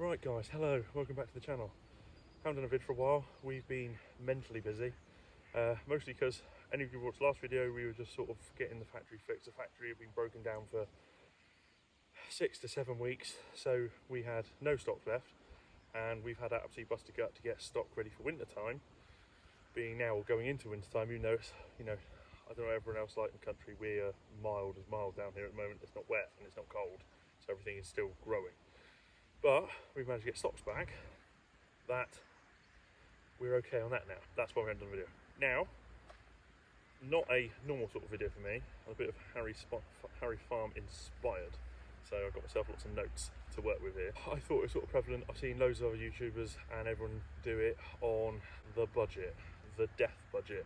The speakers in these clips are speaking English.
Right guys, hello, welcome back to the channel. Haven't done a vid for a while. We've been mentally busy, mostly because any of you who watched the last video, we were just sort of getting the factory fixed. The factory had been broken down for 6 to 7 weeks, so we had no stock left, and we've had absolutely busted gut to get stock ready for winter time. Being now going into winter time, you know, I don't know everyone else like in the country, we're mild as mild down here at the moment. It's not wet and it's not cold, so everything is still growing. But we've managed to get stocks back, that we're okay on that now. That's why we haven't done a video. Now, not a normal sort of video for me, I'm a bit of Harry Farm inspired. So I've got myself lots of notes to work with here. I thought it was sort of prevalent. I've seen loads of other YouTubers and everyone do it on the budget, the death budget,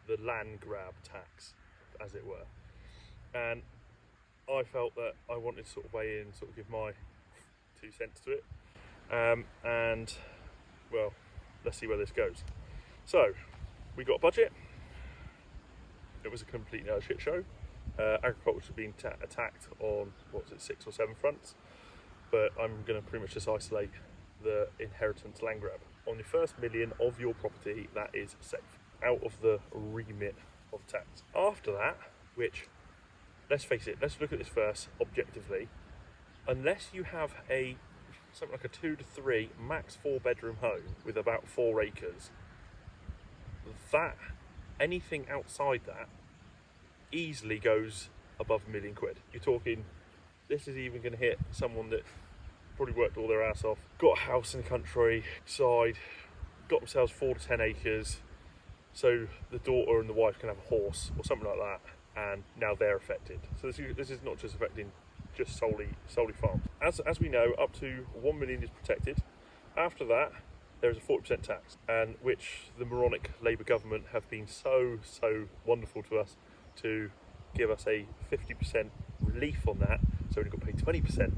the land grab tax, as it were. And I felt that I wanted to sort of weigh in, sort of give my 2 cents to it, and well, let's see where this goes. So we got a budget. It was a complete shit show. Agriculture's been attacked on, what was it, 6 or 7 fronts, but I'm going to pretty much just isolate the inheritance land grab. On the first million of your property, that is safe, out of the remit of tax. After that, which, let's face it, let's look at this first objectively. Unless you have something like a 2 to 3, max 4 bedroom home with about 4 acres, that, anything outside that, easily goes above £1 million. You're talking, this is even going to hit someone that probably worked all their ass off, got a house in the countryside, got themselves 4 to 10 acres, so the daughter and the wife can have a horse or something like that, and now they're affected. So this is not just affecting just solely farms. As we know, up to 1 million is protected. After that, there is a 40% tax, and which the moronic Labour government have been so wonderful to us to give us a 50% relief on that. So we've got to pay 20%,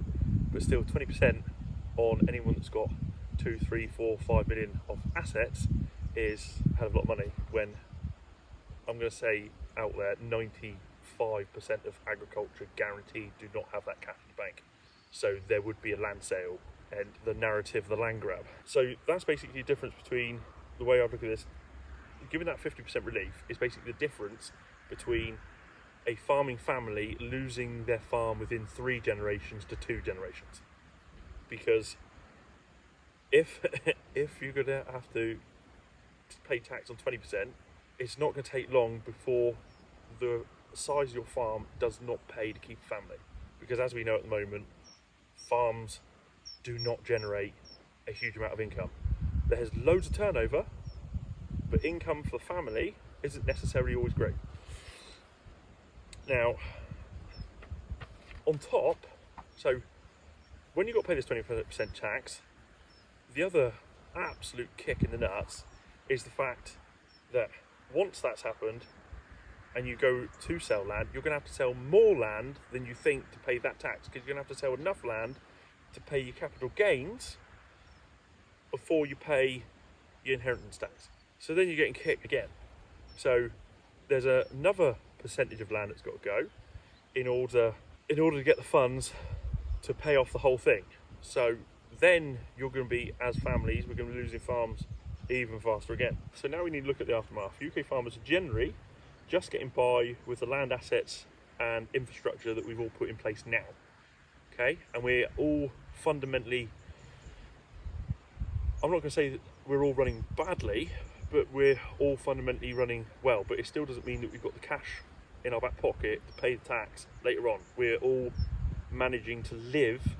but still 20% on anyone that's got 2, 3, 4, 5 million of assets is a hell of a lot of money, when I'm going to say out there 95% of agriculture guaranteed do not have that cash in the bank. So there would be a land sale and the narrative of the land grab. So that's basically the difference between the way I look at this. Given that 50% relief is basically the difference between a farming family losing their farm within 3 generations to 2 generations. Because if you're going to have to pay tax on 20%, it's not going to take long before the size of your farm does not pay to keep a family. Because as we know at the moment, farms do not generate a huge amount of income. There's loads of turnover, but income for the family isn't necessarily always great. Now, on top, so when you've got to pay this 20% tax, the other absolute kick in the nuts is the fact that once that's happened and you go to sell land, you're going to have to sell more land than you think to pay that tax, because you're going to have to sell enough land to pay your capital gains before you pay your inheritance tax. So then you're getting kicked again. So there's another percentage of land that's got to go in order to get the funds to pay off the whole thing. So then you're going to be, as families, we're going to be losing farms even faster again. So now we need to look at the aftermath. UK farmers are generally just getting by with the land assets and infrastructure that we've all put in place now. Okay, and we're all fundamentally, I'm not going to say that we're all running badly, but we're all fundamentally running well. But it still doesn't mean that we've got the cash in our back pocket to pay the tax later on. We're all managing to live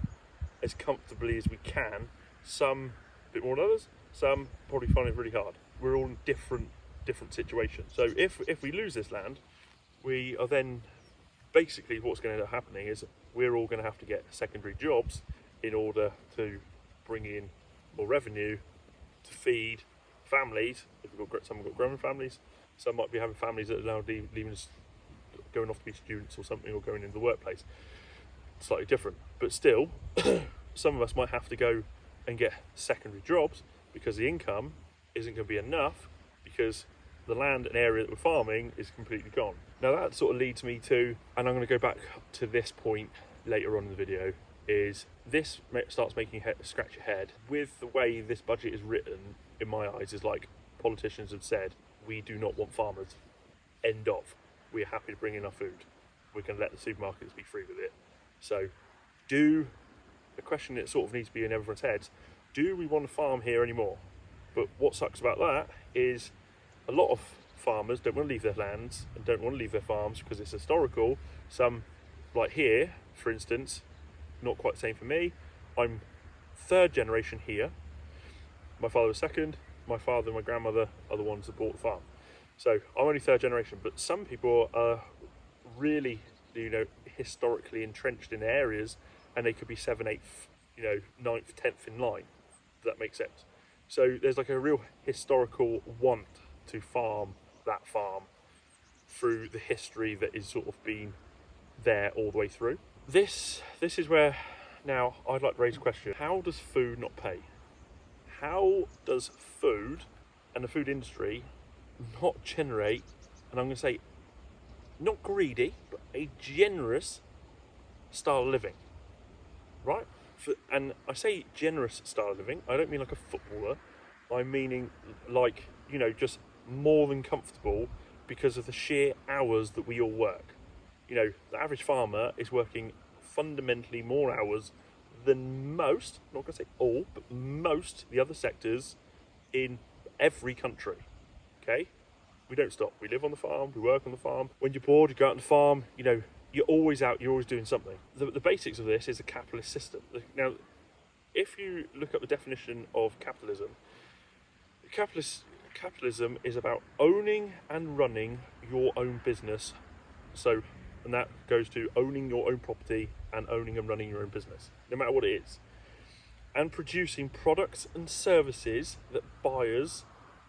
as comfortably as we can, some a bit more than others, some probably find it really hard. We're all in different situations. So if we lose this land, we are then basically, what's going to end up happening is we're all going to have to get secondary jobs in order to bring in more revenue to feed families. If we've got some have got growing families, some might be having families that are now leaving us, going off to be students or something, or going into the workplace. Slightly different, but still some of us might have to go and get secondary jobs because the income isn't going to be enough, because the land and area that we're farming is completely gone. Now that sort of leads me to, and I'm going to go back to this point later on in the video, is this starts making you scratch your head with the way this budget is written. In my eyes, is like politicians have said, we do not want farmers. End of. We're happy to bring in our food. We can let the supermarkets be free with it. So, the question that sort of needs to be in everyone's heads: do we want to farm here anymore? But what sucks about that is a lot of farmers don't want to leave their lands and don't want to leave their farms because it's historical. Some, like here, for instance, not quite the same for me. I'm third generation here. My father was second. My father and my grandmother are the ones that bought the farm. So I'm only third generation, but some people are really, historically entrenched in areas, and they could be 7th, 8th, 9th, 10th in line. Does that make sense? So there's like a real historical want to farm that farm through the history that is sort of been there all the way through. This is where now I'd like to raise a question. How does food not pay? How does food and the food industry not generate, and I'm going to say not greedy, but a generous style of living, right? And I say generous style of living, I don't mean like a footballer. I'm meaning like, just more than comfortable because of the sheer hours that we all work. The average farmer is working fundamentally more hours than most, not going to say all, but most the other sectors in every country. Okay? We don't stop. We live on the farm, we work on the farm. When you're bored, you go out on the farm, you're always out, you're always doing something. The basics of this is a capitalist system. Now, if you look up the definition of capitalism, capitalism is about owning and running your own business. And that goes to owning your own property and owning and running your own business, no matter what it is. And producing products and services that buyers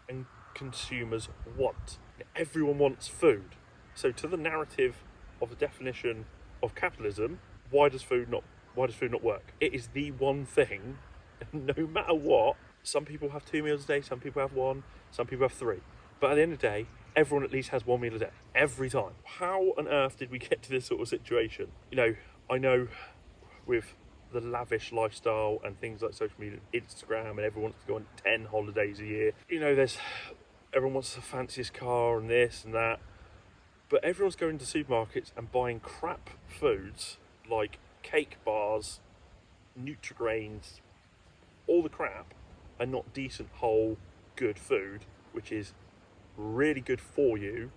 and consumers want. Everyone wants food. So to the narrative of the definition of capitalism, why does food not work? It is the one thing, no matter what. Some people have 2 meals a day, some people have 1, some people have 3. But at the end of the day, everyone at least has 1 meal a day, every time. How on earth did we get to this sort of situation? I know with the lavish lifestyle and things like social media, Instagram, and everyone wants to go on 10 holidays a year. Everyone wants the fanciest car and this and that. But everyone's going to supermarkets and buying crap foods like cake bars, Nutrigrains, all the crap, and not decent, whole, good food, which is really good for you,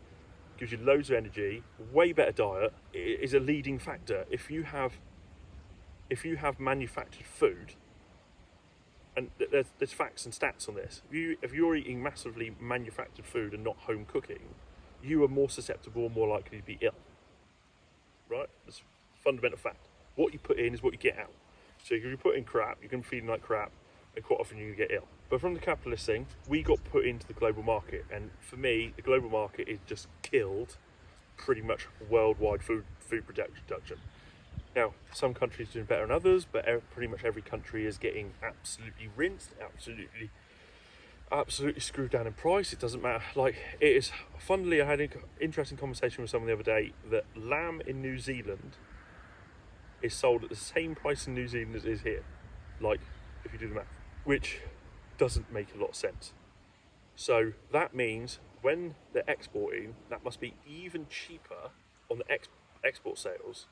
gives you loads of energy, way better diet. It is a leading factor. If you have manufactured food, and there's facts and stats on this, if you're eating massively manufactured food and not home cooking, you are more susceptible, more likely to be ill. Right? It's a fundamental fact. What you put in is what you get out. So if you put in crap, you're going to be feeling like crap, and quite often you get ill. But from the capitalist thing, we got put into the global market, and for me, the global market is just killed pretty much worldwide food production. Now, some countries are doing better than others, but pretty much every country is getting absolutely rinsed, absolutely screwed down in price. It doesn't matter. Like, it is, funnily, I had an interesting conversation with someone the other day that lamb in New Zealand is sold at the same price in New Zealand as it is here. Like, if you do the math, which doesn't make a lot of sense. So that means when they're exporting, that must be even cheaper on the export sales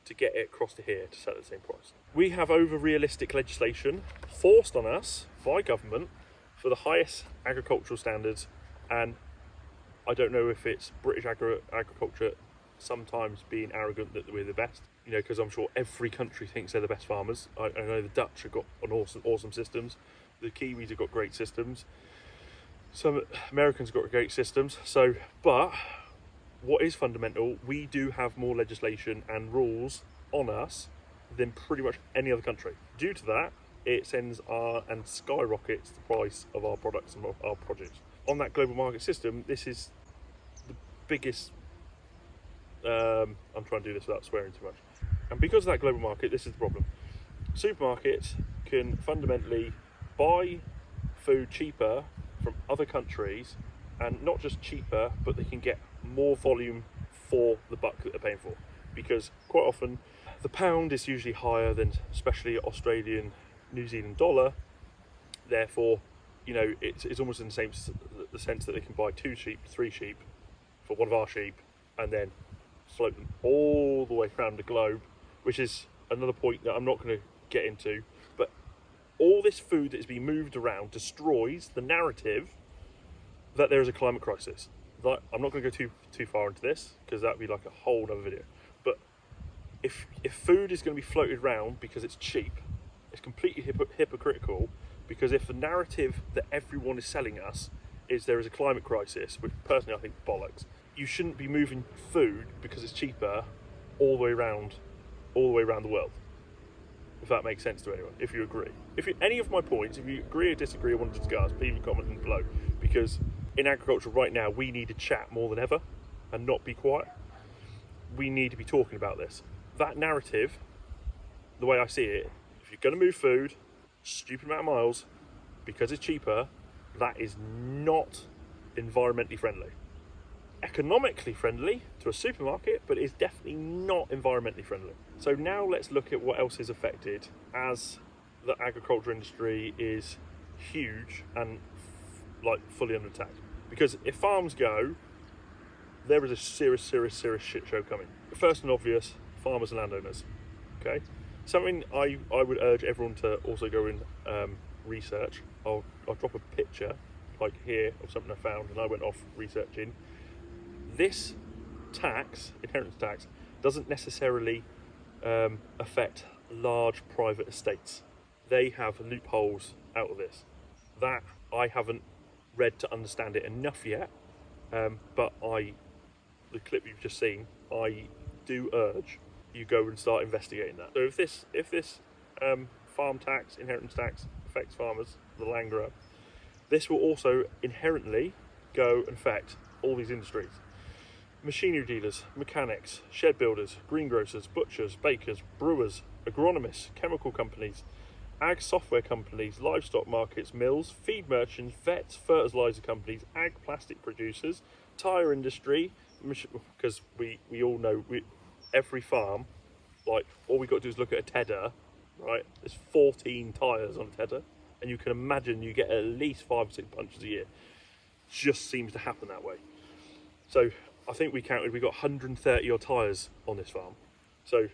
to get it across to here to sell at the same price. We have over-realistic legislation forced on us by government for the highest agricultural standards, and I don't know if it's British agriculture sometimes being arrogant that we're the best, because I'm sure every country thinks they're the best farmers. I know the Dutch have got an awesome systems. The Kiwis have got great systems. Some Americans have got great systems. But what is fundamental, we do have more legislation and rules on us than pretty much any other country. Due to that, it sends and skyrockets the price of our products and our produce. On that global market system, this is the biggest, I'm trying to do this without swearing too much. And because of that global market, this is the problem. Supermarkets can fundamentally buy food cheaper from other countries, and not just cheaper, but they can get more volume for the buck that they're paying for. Because quite often The pound is usually higher than especially Australian, New Zealand dollar. Therefore, you know, it's almost in the sense that they can buy 2 sheep, 3 sheep for one of our sheep, and then float them all the way around the globe, which is another point that I'm not going to get into. But all this food that is being moved around destroys the narrative that there is a climate crisis. Like, I'm not going to go too far into this because that would be like a whole other video. But if food is going to be floated around because it's cheap, it's completely hypocritical. Because if the narrative that everyone is selling us is there is a climate crisis, which personally I think bollocks, you shouldn't be moving food because it's cheaper all the way around the world. If that makes sense to anyone, if you agree. Any of my points, if you agree or disagree or want to discuss, please leave a comment below. Because in agriculture right now, we need to chat more than ever and not be quiet. We need to be talking about this. That narrative, the way I see it, if you're going to move food, stupid amount of miles because it's cheaper, that is not environmentally friendly. Economically friendly to a supermarket, but it's definitely not environmentally friendly. So now let's look at what else is affected as the agriculture industry is huge and like fully under attack. Because if farms go, there is a serious shit show coming. First and obvious, farmers and landowners. Okay. Something I would urge everyone to also go and research. I'll drop a picture like here of something I found and I went off researching. This tax, inheritance tax, doesn't necessarily affect large private estates. They have loopholes out of this. That I haven't read to understand it enough yet, but the clip you've just seen, I do urge you go and start investigating that. So if this farm tax, inheritance tax affects farmers, the land grab, this will also inherently go and affect all these industries. Machinery dealers, mechanics, shed builders, greengrocers, butchers, bakers, brewers, agronomists, chemical companies, ag software companies, livestock markets, mills, feed merchants, vets, fertilizer companies, ag plastic producers, tyre industry, because we all know every farm, like all we got to do is look at a tedder, right? There's 14 tyres on a tedder, and you can imagine you get at least 5 or 6 punches a year. Just seems to happen that way. So I think we got 130 odd tyres on this farm. So,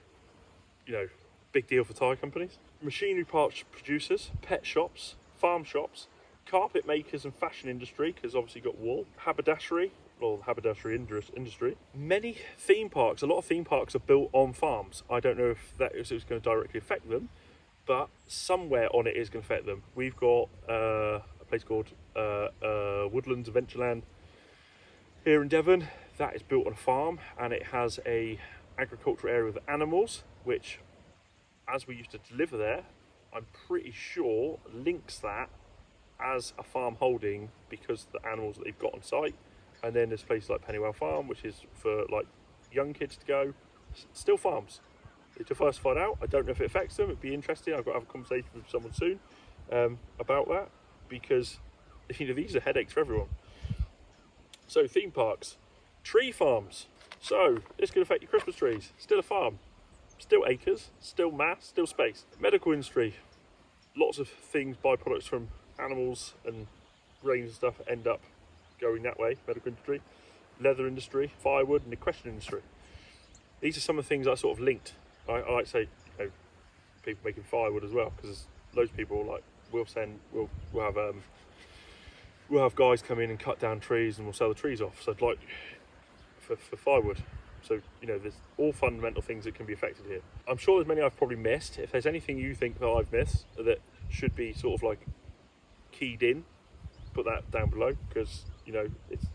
you know, big deal for tyre companies. Machinery parts producers, pet shops, farm shops, carpet makers and fashion industry, because obviously you've got wool, haberdashery, or the haberdashery industry. Many theme parks, a lot of theme parks are built on farms. I don't know if that is going to directly affect them, but somewhere on it is going to affect them. We've got a place called Woodlands Adventureland here in Devon. That is built on a farm, and it has a agricultural area with animals, which, as we used to deliver there, I'm pretty sure links that as a farm holding because of the animals that they've got on site. And then there's places like Pennywell Farm, which is for like young kids to go. Still farms. It's diversified out. I don't know if it affects them. It'd be interesting. I've got to have a conversation with someone soon about that, because you know, these are headaches for everyone. So theme parks, tree farms. So this could affect your Christmas trees. Still a farm, still acres, still mass, still space. Medical industry, lots of things, byproducts from animals and grains and stuff end up going that way. Medical industry, leather industry, firewood, and the equestrian industry. These are some of the things I sort of linked. I like to say, you know, people making firewood as well, because loads of people like we'll have guys come in and cut down trees and we'll sell the trees off. So like for firewood. So, you know, there's all fundamental things that can be affected here. I'm sure there's many I've probably missed. If there's anything you think that I've missed that should be sort of like keyed in, put that down below, because, you know, it's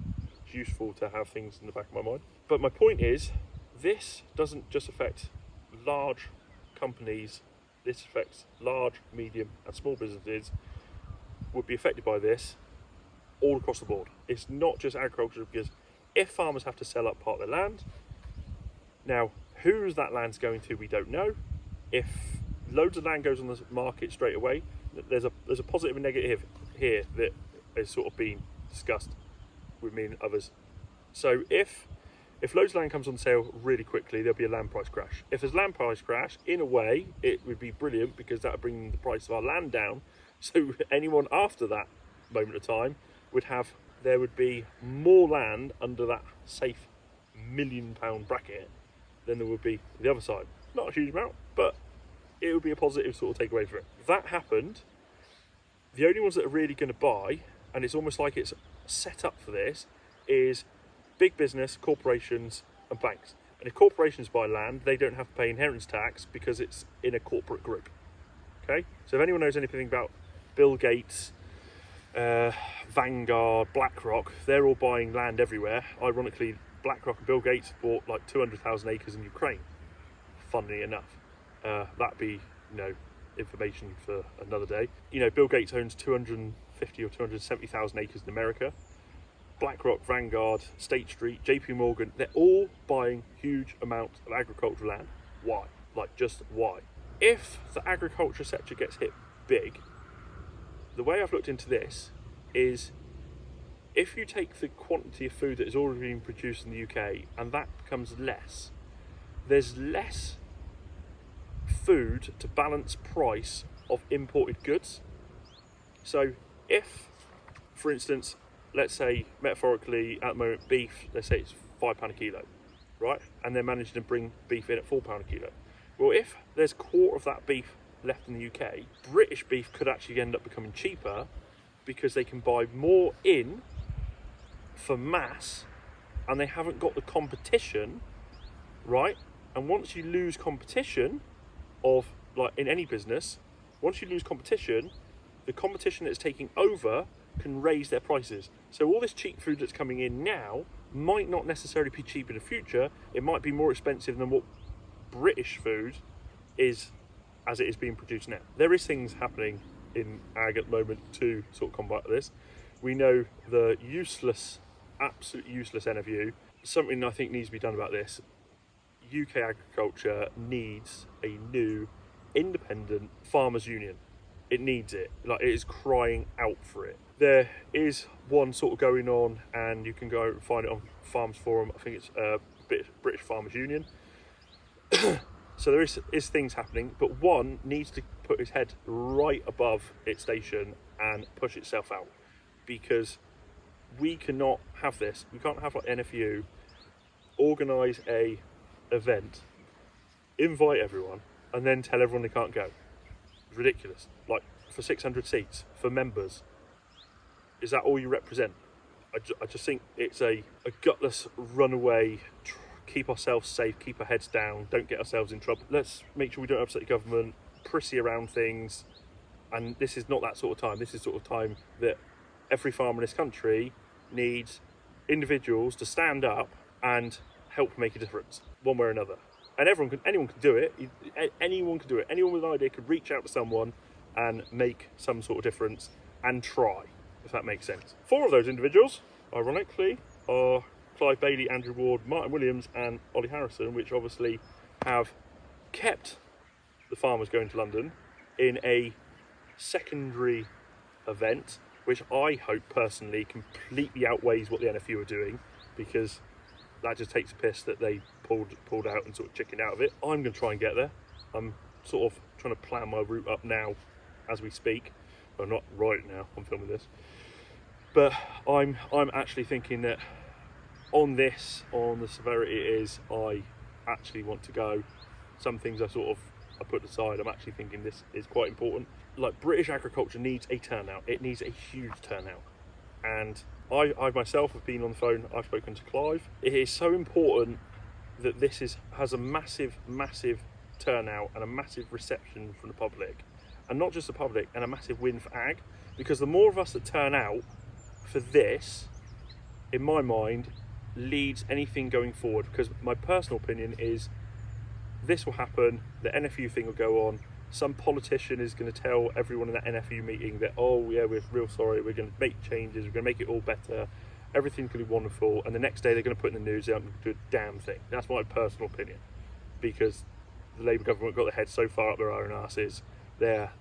useful to have things in the back of my mind. But my point is, this doesn't just affect large companies. This affects large, medium and small businesses would be affected by this all across the board. It's not just agriculture, because if farmers have to sell up part of their land, now who's that land's going to, we don't know. If loads of land goes on the market straight away, there's a positive and negative here that is sort of being discussed with me and others. So if If loads of land comes on sale really quickly, there'll be a land price crash. If there's land price crash, in a way, it would be brilliant because that would bring the price of our land down. So anyone after that moment of time there would be more land under that safe £1 million bracket than there would be the other side. Not a huge amount, but it would be a positive sort of takeaway for it. If that happened, the only ones that are really going to buy, and it's almost like it's set up for this, is big business, corporations and banks. And if corporations buy land, they don't have to pay inheritance tax because it's in a corporate group. Okay, so if anyone knows anything about Bill Gates, Vanguard, BlackRock, they're all buying land everywhere. Ironically, BlackRock and Bill Gates bought like 200,000 acres in Ukraine, funnily enough. That'd be, information for another day. Bill Gates owns 250 or 270,000 acres in America. BlackRock, Vanguard, State Street, JP Morgan, they're all buying huge amounts of agricultural land. Why? Just why? If the agriculture sector gets hit big, the way I've looked into this is if you take the quantity of food that is already being produced in the UK and that becomes less, there's less food to balance price of imported goods. So if, for instance, let's say metaphorically at the moment beef, let's say it's £5 a kilo, right? And they're managing to bring beef in at £4 a kilo. Well, if there's a quarter of that beef left in the UK, British beef could actually end up becoming cheaper because they can buy more in for mass and they haven't got the competition, right? And once you lose competition of, in any business, once you lose competition, the competition that's taking over can raise their prices. So all this cheap food that's coming in now might not necessarily be cheap in the future. It might be more expensive than what British food is as it is being produced now. There is things happening in ag at the moment to sort of combat this. We know the absolute useless NFU. Something I think needs to be done about this. UK agriculture needs a new independent farmers union. It needs it. It is crying out for it. There is one sort of going on, and you can go and find it on Farms Forum. I think it's British Farmers Union. So there is things happening, but one needs to put its head right above its station and push itself out, because we cannot have this. We can't have NFU organise a event, invite everyone, and then tell everyone they can't go. It's ridiculous. For 600 seats for members, is that all you represent? I just think it's a gutless runaway. Keep ourselves safe, keep our heads down, don't get ourselves in trouble. Let's make sure we don't upset the government, prissy around things. And this is not that sort of time. This is sort of time that every farmer in this country needs individuals to stand up and help make a difference, one way or another. And anyone can do it. Anyone can do it. Anyone with an idea could reach out to someone and make some sort of difference and try, if that makes sense. 4 of those individuals, ironically, are Clive Bailey, Andrew Ward, Martin Williams and Ollie Harrison, which obviously have kept the farmers going to London in a secondary event, which I hope personally completely outweighs what the NFU are doing, because that just takes a piss that they pulled out and sort of chickened out of it. I'm going to try and get there. I'm sort of trying to plan my route up now as we speak. Well, not right now, I'm filming this. But I'm actually thinking that on the severity it is, I actually want to go. Some things I put aside. I'm actually thinking this is quite important. British agriculture needs a turnout. It needs a huge turnout. And I myself have been on the phone. I've spoken to Clive. It is so important that this has a massive turnout and a massive reception from the public, and not just the public, and a massive win for ag, because the more of us that turn out for this, in my mind, leads anything going forward. Because my personal opinion is this will happen, the NFU thing will go on, some politician is going to tell everyone in that NFU meeting that, oh yeah, we're real sorry, we're going to make changes, we're going to make it all better, everything's going to be wonderful, and the next day they're going to put in the news they aren't going to do a damn thing. That's my personal opinion, because the Labour government got their heads so far up their own asses, they're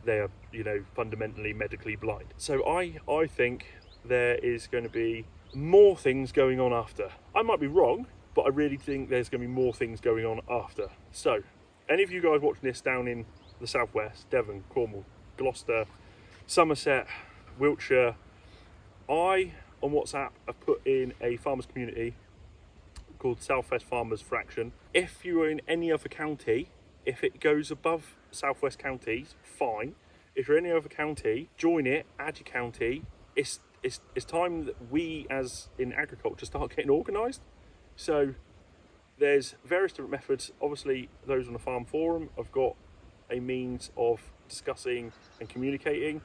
fundamentally medically blind. So I think there is going to be more things going on after. I might be wrong, but I really think there's going to be more things going on after. So, any of you guys watching this down in the southwest, Devon, Cornwall, Gloucester, Somerset, Wiltshire, I, on WhatsApp, have put in a farmers community called Southwest Farmers Fraction. If you are in any other county, if it goes above Southwest counties, fine. If you're in any other county, join it, add your county. It's time that we, as in agriculture, start getting organised. So there's various different methods. Obviously, those on the farm forum have got a means of discussing and communicating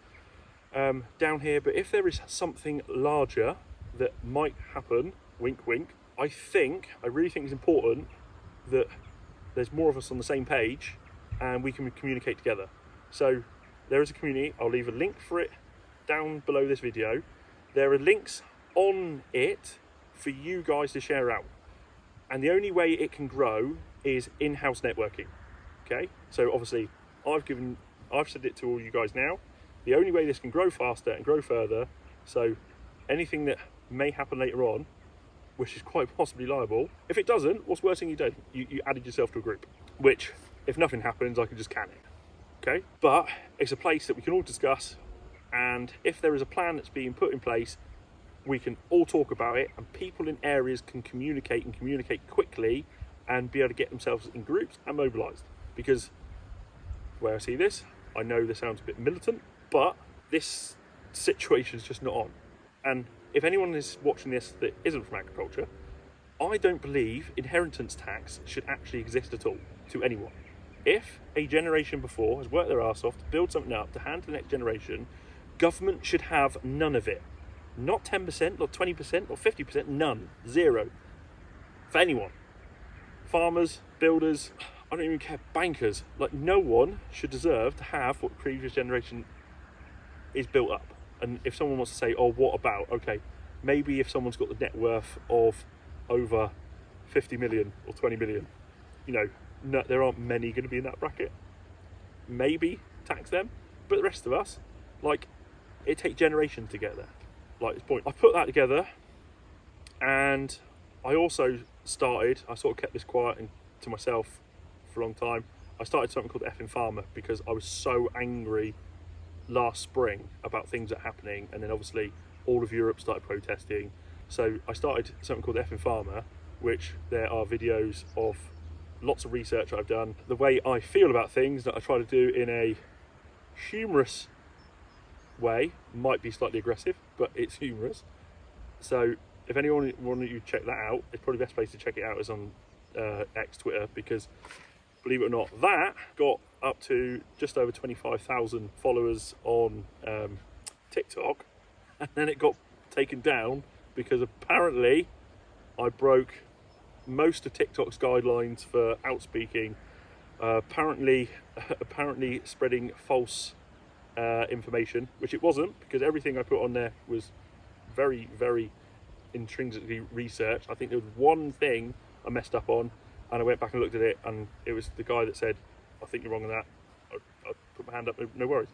down here. But if there is something larger that might happen, wink, wink, I really think it's important that there's more of us on the same page and we can communicate together. So there is a community. I'll leave a link for it down below this video. There are links on it for you guys to share out. And the only way it can grow is in-house networking. Okay? So obviously I've said it to all you guys now. The only way this can grow faster and grow further, so anything that may happen later on, which is quite possibly liable, if it doesn't, what's worse than you don't? You added yourself to a group, which if nothing happens, I can just can it. Okay? But it's a place that we can all discuss, and if there is a plan that's being put in place, we can all talk about it, and people in areas can communicate and communicate quickly and be able to get themselves in groups and mobilised. Because where I see this, I know this sounds a bit militant, but this situation is just not on. And if anyone is watching this that isn't from agriculture, I don't believe inheritance tax should actually exist at all to anyone. If a generation before has worked their arse off to build something up to hand to the next generation, government should have none of it. Not 10%, not 20%, not 50%, none. Zero. For anyone. Farmers, builders, I don't even care, bankers. Like, no one should deserve to have what the previous generation is built up. And if someone wants to say, oh, what about? Okay, maybe if someone's got the net worth of over 50 million or 20 million, you know, no, there aren't many going to be in that bracket. Maybe tax them, but the rest of us, like, it takes generations to get there. Like this point, I put that together, and I also started, I sort of kept this quiet and to myself for a long time. I started something called the Effing Farmer because I was so angry last spring about things that are happening, and then obviously all of Europe started protesting. So I started something called the Effing Farmer, which there are videos of lots of research I've done, the way I feel about things that I try to do in a humorous way. Might be slightly aggressive, but it's humorous. So if anyone wanted you to check that out, it's probably the best place to check it out is on X, Twitter, because believe it or not, that got up to just over 25,000 followers on TikTok, and then it got taken down because apparently I broke most of TikTok's guidelines for outspeaking, apparently spreading false information, which it wasn't, because everything I put on there was very, very intrinsically researched. I think there was one thing I messed up on, and I went back and looked at it, and it was the guy that said, I think you're wrong on that. I put my hand up, no worries.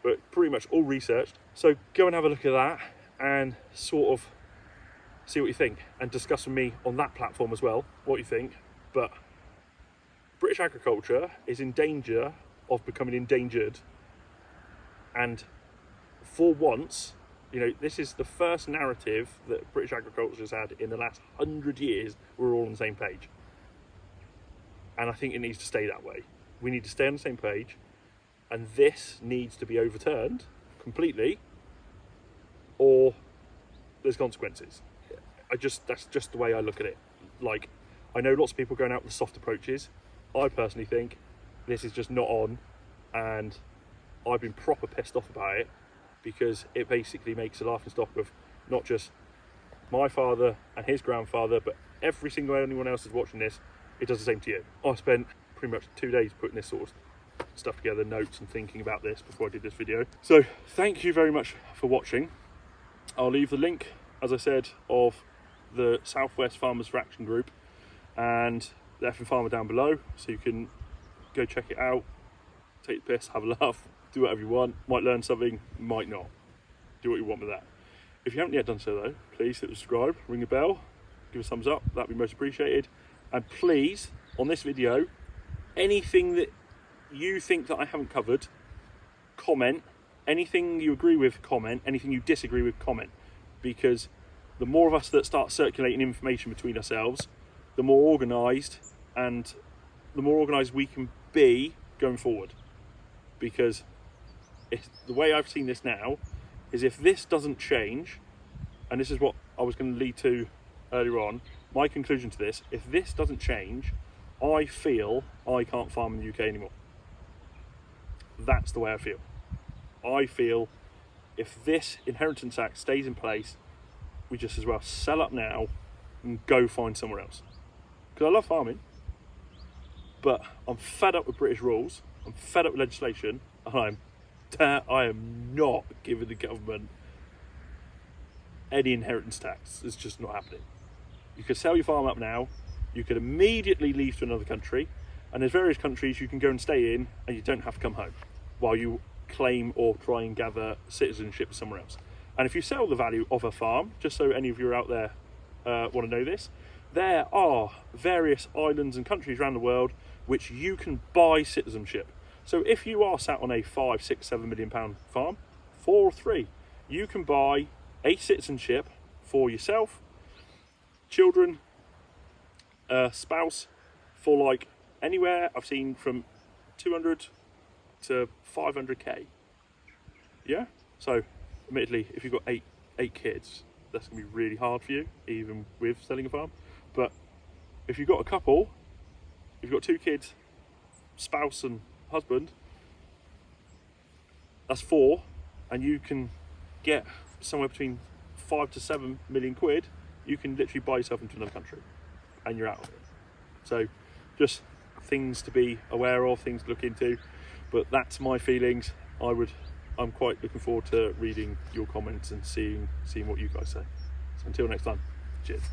But pretty much all researched. So go and have a look at that and sort of see what you think, and discuss with me on that platform as well what you think. But British agriculture is in danger of becoming endangered, and for once, you know, this is the first narrative that British agriculture has had in the last 100 years. We're all on the same page, and I think it needs to stay that way. We need to stay on the same page, and this needs to be overturned completely, or there's consequences. That's just the way I look at it. Like, I know lots of people going out with soft approaches. I personally think this is just not on, and I've been proper pissed off about it, because it basically makes a laughing stock of not just my father and his grandfather, but every single anyone else is watching this. It does the same to you. I spent pretty much 2 days putting this sort of stuff together, notes and thinking about this before I did this video. So thank you very much for watching. I'll leave the link, as I said, of the Southwest Farmers Fraction group and the Effing Farmer down below, so you can go check it out, take the piss, have a laugh, do whatever you want. Might learn something, might not. Do what you want with that. If you haven't yet done so though, please hit subscribe, ring a bell, give us a thumbs up, that'd be most appreciated. And please, on this video, anything that you think that I haven't covered, comment. Anything you agree with, comment. Anything you disagree with, comment. Because the more of us that start circulating information between ourselves, the more organised we can be going forward. Because the way I've seen this now is, if this doesn't change, and this is what I was going to lead to earlier on, my conclusion to this, if this doesn't change, I feel I can't farm in the UK anymore. That's the way I feel. I feel if this Inheritance Act stays in place, we just as well sell up now and go find somewhere else. Because I love farming, but I'm fed up with British rules, I'm fed up with legislation, and I am not giving the government any inheritance tax. It's just not happening. You could sell your farm up now, you could immediately leave to another country, and there's various countries you can go and stay in and you don't have to come home while you claim or try and gather citizenship somewhere else. And if you sell the value of a farm, just so any of you out there want to know this, there are various islands and countries around the world which you can buy citizenship. So if you are sat on a £5, £6, £7 million farm, 4 or 3, you can buy a citizenship for yourself, children, spouse, for like anywhere I've seen from 200 to 500k. Yeah, so admittedly, if you've got eight kids, that's gonna be really hard for you, even with selling a farm. But if you've got a couple, if you've got 2 kids, spouse and husband, that's 4, and you can get somewhere between 5 to 7 million quid. You can literally buy yourself into another country and you're out of it. So just things to be aware of, things to look into. But that's my feelings. I'm quite looking forward to reading your comments and seeing what you guys say. So until next time, cheers.